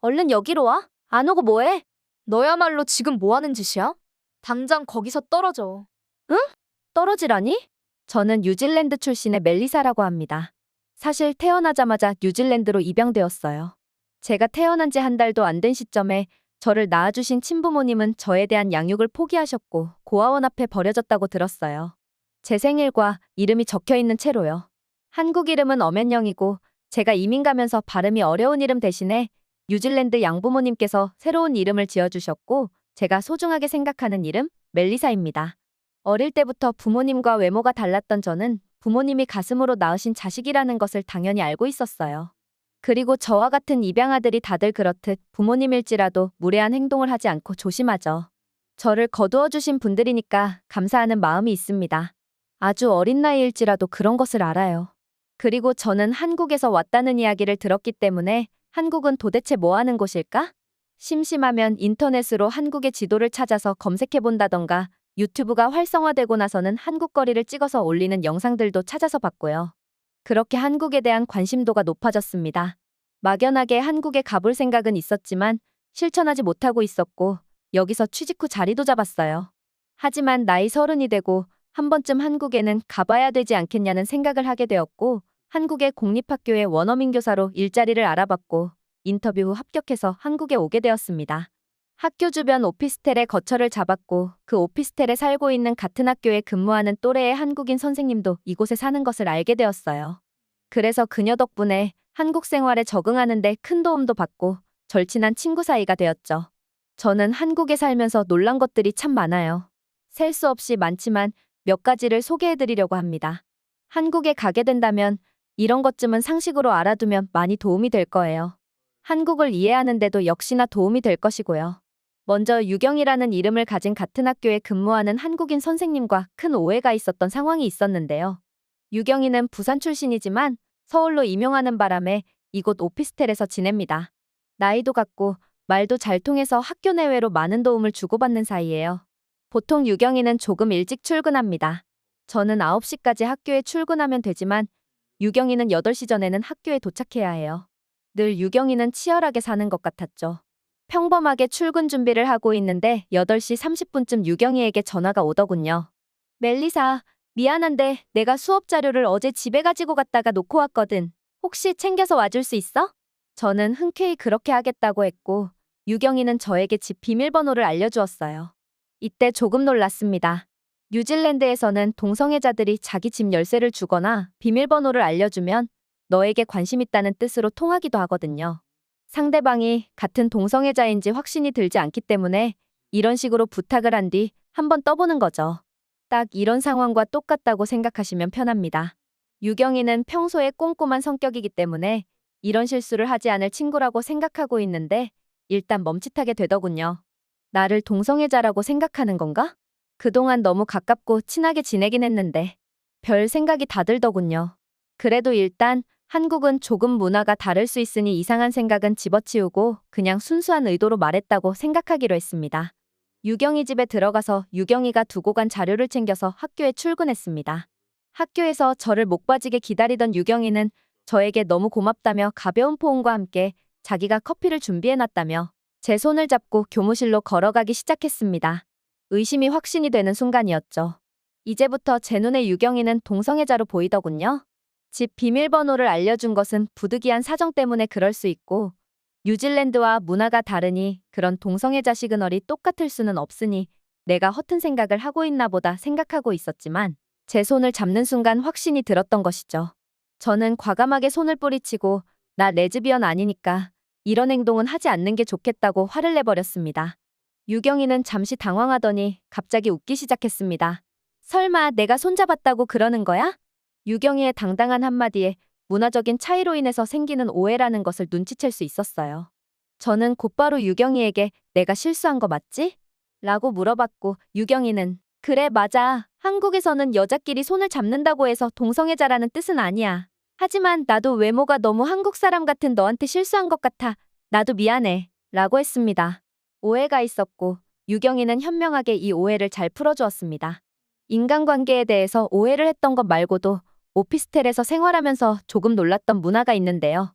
얼른 여기로 와. 안 오고 뭐해? 너야말로 지금 뭐 하는 짓이야? 당장 거기서 떨어져. 응? 떨어지라니? 저는 뉴질랜드 출신의 멜리사라고 합니다. 사실 태어나자마자 뉴질랜드로 입양되었어요. 제가 태어난 지 한 달도 안 된 시점에 저를 낳아주신 친부모님은 저에 대한 양육을 포기하셨고 고아원 앞에 버려졌다고 들었어요. 제 생일과 이름이 적혀 있는 채로요. 한국 이름은 엄연영이고 제가 이민 가면서 발음이 어려운 이름 대신에 뉴질랜드 양부모님께서 새로운 이름을 지어주셨고 제가 소중하게 생각하는 이름 멜리사입니다. 어릴 때부터 부모님과 외모가 달랐던 저는 부모님이 가슴으로 낳으신 자식이라는 것을 당연히 알고 있었어요. 그리고 저와 같은 입양아들이 다들 그렇듯 부모님일지라도 무례한 행동을 하지 않고 조심하죠. 저를 거두어 주신 분들이니까 감사하는 마음이 있습니다. 아주 어린 나이일지라도 그런 것을 알아요. 그리고 저는 한국에서 왔다는 이야기를 들었기 때문에 한국은 도대체 뭐 하는 곳일까? 심심하면 인터넷으로 한국의 지도를 찾아서 검색해 본다던가 유튜브가 활성화되고 나서는 한국 거리를 찍어서 올리는 영상들도 찾아서 봤고요. 그렇게 한국에 대한 관심도가 높아졌습니다. 막연하게 한국에 가볼 생각은 있었지만 실천하지 못하고 있었고 여기서 취직 후 자리도 잡았어요. 하지만 나이 30이 되고 한 번쯤 한국에는 가봐야 되지 않겠냐는 생각을 하게 되었고 한국의 공립학교의 원어민 교사로 일자리를 알아봤고 인터뷰 후 합격해서 한국에 오게 되었습니다. 학교 주변 오피스텔에 거처를 잡았고 그 오피스텔에 살고 있는 같은 학교에 근무하는 또래의 한국인 선생님도 이곳에 사는 것을 알게 되었어요. 그래서 그녀 덕분에 한국 생활에 적응하는 데 큰 도움도 받고 절친한 친구 사이가 되었죠. 저는 한국에 살면서 놀란 것들이 참 많아요. 셀 수 없이 많지만 몇 가지를 소개해드리려고 합니다. 한국에 가게 된다면 이런 것쯤은 상식으로 알아두면 많이 도움이 될 거예요. 한국을 이해하는데도 역시나 도움이 될 것이고요. 먼저 유경이라는 이름을 가진 같은 학교에 근무하는 한국인 선생님과 큰 오해가 있었던 상황이 있었는데요. 유경이는 부산 출신이지만 서울로 임용하는 바람에 이곳 오피스텔에서 지냅니다. 나이도 같고 말도 잘 통해서 학교 내외로 많은 도움을 주고받는 사이예요. 보통 유경이는 조금 일찍 출근합니다. 저는 9시까지 학교에 출근하면 되지만 유경이는 8시 전에는 학교에 도착해야 해요. 늘 유경이는 치열하게 사는 것 같았죠. 평범하게 출근 준비를 하고 있는데 8시 30분쯤 유경이에게 전화가 오더군요. 멜리사, 미안한데 내가 수업 자료를 어제 집에 가지고 갔다가 놓고 왔거든. 혹시 챙겨서 와줄 수 있어? 저는 흔쾌히 그렇게 하겠다고 했고 유경이는 저에게 집 비밀번호를 알려주었어요. 이때 조금 놀랐습니다. 뉴질랜드에서는 동성애자들이 자기 집 열쇠를 주거나 비밀번호를 알려주면 너에게 관심 있다는 뜻으로 통하기도 하거든요. 상대방이 같은 동성애자인지 확신이 들지 않기 때문에 이런 식으로 부탁을 한 뒤 한번 떠보는 거죠. 딱 이런 상황과 똑같다고 생각하시면 편합니다. 유경이는 평소에 꼼꼼한 성격이기 때문에 이런 실수를 하지 않을 친구라고 생각하고 있는데 일단 멈칫하게 되더군요. 나를 동성애자라고 생각하는 건가? 그동안 너무 가깝고 친하게 지내긴 했는데 별 생각이 다 들더군요. 그래도 일단 한국은 조금 문화가 다를 수 있으니 이상한 생각은 집어치우고 그냥 순수한 의도로 말했다고 생각하기로 했습니다. 유경이 집에 들어가서 유경이가 두고 간 자료를 챙겨서 학교에 출근했습니다. 학교에서 저를 목 빠지게 기다리던 유경이는 저에게 너무 고맙다며 가벼운 포옹과 함께 자기가 커피를 준비해놨다며 제 손을 잡고 교무실로 걸어가기 시작했습니다. 의심이 확신이 되는 순간이었죠. 이제부터 제 눈에 유경이는 동성애자로 보이더군요. 집 비밀번호를 알려준 것은 부득이한 사정 때문에 그럴 수 있고 뉴질랜드와 문화가 다르니 그런 동성애자 시그널이 똑같을 수는 없으니 내가 허튼 생각을 하고 있나 보다 생각하고 있었지만 제 손을 잡는 순간 확신이 들었던 것이죠. 저는 과감하게 손을 뿌리치고 나 레즈비언 아니니까 이런 행동은 하지 않는 게 좋겠다고 화를 내버렸습니다. 유경이는 잠시 당황하더니 갑자기 웃기 시작했습니다. 설마 내가 손잡았다고 그러는 거야? 유경이의 당당한 한마디에 문화적인 차이로 인해서 생기는 오해라는 것을 눈치챌 수 있었어요. 저는 곧바로 유경이에게 내가 실수한 거 맞지? 라고 물어봤고 유경이는 그래 맞아. 한국에서는 여자끼리 손을 잡는다고 해서 동성애자라는 뜻은 아니야. 하지만 나도 외모가 너무 한국 사람 같은 너한테 실수한 것 같아. 나도 미안해. 라고 했습니다. 오해가 있었고 유경이는 현명하게 이 오해를 잘 풀어주었습니다. 인간관계에 대해서 오해를 했던 것 말고도 오피스텔에서 생활하면서 조금 놀랐던 문화가 있는데요.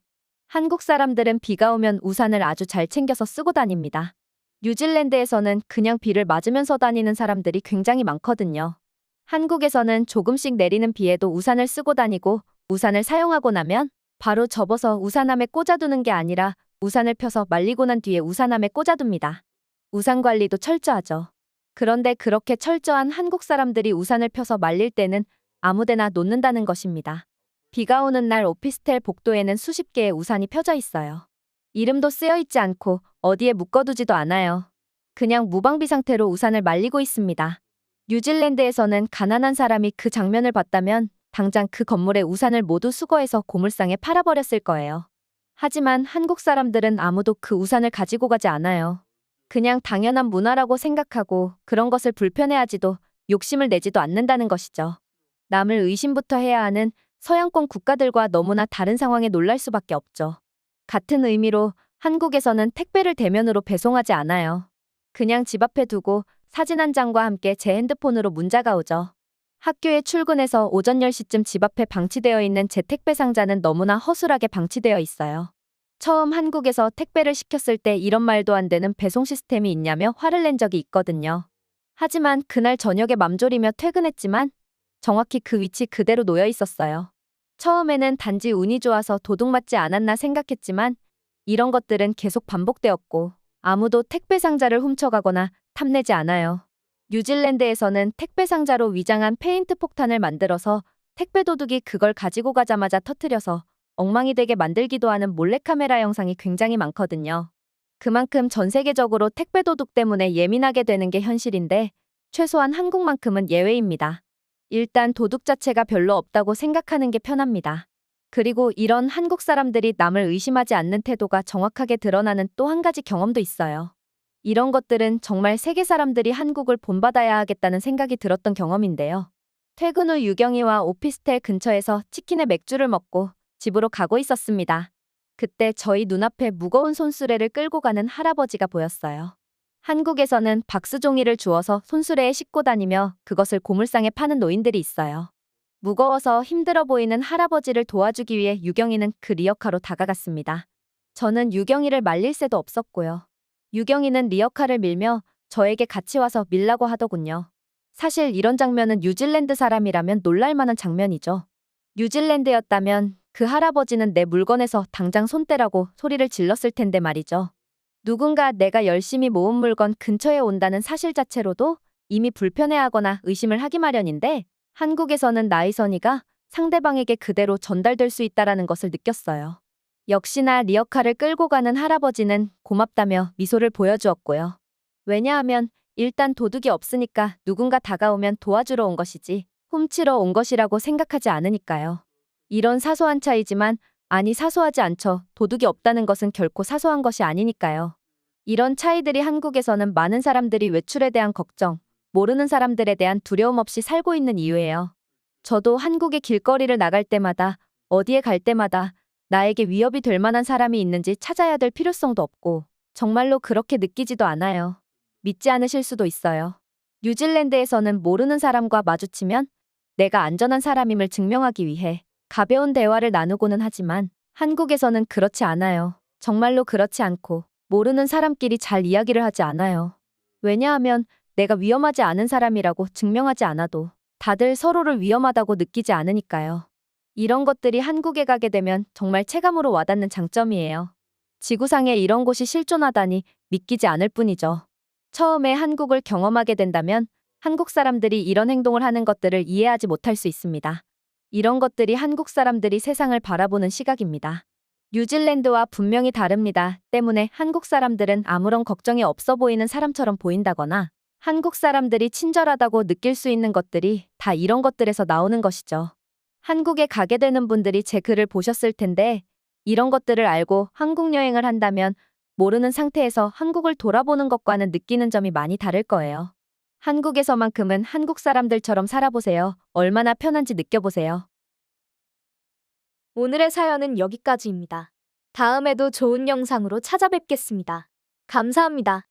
한국 사람들은 비가 오면 우산을 아주 잘 챙겨서 쓰고 다닙니다. 뉴질랜드에서는 그냥 비를 맞으면서 다니는 사람들이 굉장히 많거든요. 한국에서는 조금씩 내리는 비에도 우산을 쓰고 다니고 우산을 사용하고 나면 바로 접어서 우산함에 꽂아두는 게 아니라 우산을 펴서 말리고 난 뒤에 우산함에 꽂아둡니다. 우산 관리도 철저하죠. 그런데 그렇게 철저한 한국 사람들이 우산을 펴서 말릴 때는 아무데나 놓는다는 것입니다. 비가 오는 날 오피스텔 복도에는 수십 개의 우산이 펴져 있어요. 이름도 쓰여 있지 않고 어디에 묶어두지도 않아요. 그냥 무방비 상태로 우산을 말리고 있습니다. 뉴질랜드에서는 가난한 사람이 그 장면을 봤다면 당장 그 건물의 우산을 모두 수거해서 고물상에 팔아버렸을 거예요. 하지만 한국 사람들은 아무도 그 우산을 가지고 가지 않아요. 그냥 당연한 문화라고 생각하고 그런 것을 불편해하지도 욕심을 내지도 않는다는 것이죠. 남을 의심부터 해야 하는 서양권 국가들과 너무나 다른 상황에 놀랄 수밖에 없죠. 같은 의미로 한국에서는 택배를 대면으로 배송하지 않아요. 그냥 집 앞에 두고 사진 한 장과 함께 제 핸드폰으로 문자가 오죠. 학교에 출근해서 오전 10시쯤 집 앞에 방치되어 있는 제 택배 상자는 너무나 허술하게 방치되어 있어요. 처음 한국에서 택배를 시켰을 때 이런 말도 안 되는 배송 시스템이 있냐며 화를 낸 적이 있거든요. 하지만 그날 저녁에 맘졸이며 퇴근했지만 정확히 그 위치 그대로 놓여 있었어요. 처음에는 단지 운이 좋아서 도둑맞지 않았나 생각했지만 이런 것들은 계속 반복되었고 아무도 택배 상자를 훔쳐가거나 탐내지 않아요. 뉴질랜드에서는 택배 상자로 위장한 페인트 폭탄을 만들어서 택배 도둑이 그걸 가지고 가자마자 터뜨려서 엉망이 되게 만들기도 하는 몰래카메라 영상이 굉장히 많거든요. 그만큼 전 세계적으로 택배 도둑 때문에 예민하게 되는 게 현실인데 최소한 한국만큼은 예외입니다. 일단 도둑 자체가 별로 없다고 생각하는 게 편합니다. 그리고 이런 한국 사람들이 남을 의심하지 않는 태도가 정확하게 드러나는 또 한 가지 경험도 있어요. 이런 것들은 정말 세계 사람들이 한국을 본받아야 하겠다는 생각이 들었던 경험인데요. 퇴근 후 유경이와 오피스텔 근처에서 치킨에 맥주를 먹고 집으로 가고 있었습니다. 그때 저희 눈앞에 무거운 손수레를 끌고 가는 할아버지가 보였어요. 한국에서는 박스종이를 주워서 손수레에 싣고 다니며 그것을 고물상에 파는 노인들이 있어요. 무거워서 힘들어 보이는 할아버지를 도와주기 위해 유경이는 그 리어카로 다가갔습니다. 저는 유경이를 말릴 새도 없었고요. 유경이는 리어카를 밀며 저에게 같이 와서 밀라고 하더군요. 사실 이런 장면은 뉴질랜드 사람이라면 놀랄만한 장면이죠. 뉴질랜드였다면 그 할아버지는 내 물건에서 당장 손 떼라고 소리를 질렀을 텐데 말이죠. 누군가 내가 열심히 모은 물건 근처에 온다는 사실 자체로도 이미 불편해하거나 의심을 하기 마련인데 한국에서는 나의 선의가 상대방에게 그대로 전달될 수 있다라는 것을 느꼈어요. 역시나 리어카를 끌고 가는 할아버지는 고맙다며 미소를 보여주었고요. 왜냐하면 일단 도둑이 없으니까 누군가 다가오면 도와주러 온 것이지 훔치러 온 것이라고 생각하지 않으니까요. 이런 사소한 차이지만 아니 사소하지 않죠. 도둑이 없다는 것은 결코 사소한 것이 아니니까요. 이런 차이들이 한국에서는 많은 사람들이 외출에 대한 걱정, 모르는 사람들에 대한 두려움 없이 살고 있는 이유예요. 저도 한국의 길거리를 나갈 때마다 어디에 갈 때마다 나에게 위협이 될 만한 사람이 있는지 찾아야 될 필요성도 없고 정말로 그렇게 느끼지도 않아요. 믿지 않으실 수도 있어요. 뉴질랜드에서는 모르는 사람과 마주치면 내가 안전한 사람임을 증명하기 위해 가벼운 대화를 나누고는 하지만 한국에서는 그렇지 않아요. 정말로 그렇지 않고 모르는 사람끼리 잘 이야기를 하지 않아요. 왜냐하면 내가 위험하지 않은 사람이라고 증명하지 않아도 다들 서로를 위험하다고 느끼지 않으니까요. 이런 것들이 한국에 가게 되면 정말 체감으로 와닿는 장점이에요. 지구상에 이런 곳이 실존하다니 믿기지 않을 뿐이죠. 처음에 한국을 경험하게 된다면 한국 사람들이 이런 행동을 하는 것들을 이해하지 못할 수 있습니다. 이런 것들이 한국 사람들이 세상을 바라보는 시각입니다. 뉴질랜드와 분명히 다릅니다. 때문에 한국 사람들은 아무런 걱정이 없어 보이는 사람처럼 보인다거나 한국 사람들이 친절하다고 느낄 수 있는 것들이 다 이런 것들에서 나오는 것이죠. 한국에 가게 되는 분들이 제 글을 보셨을 텐데 이런 것들을 알고 한국 여행을 한다면 모르는 상태에서 한국을 돌아보는 것과는 느끼는 점이 많이 다를 거예요. 한국에서만큼은 한국 사람들처럼 살아보세요. 얼마나 편한지 느껴보세요. 오늘의 사연은 여기까지입니다. 다음에도 좋은 영상으로 찾아뵙겠습니다. 감사합니다.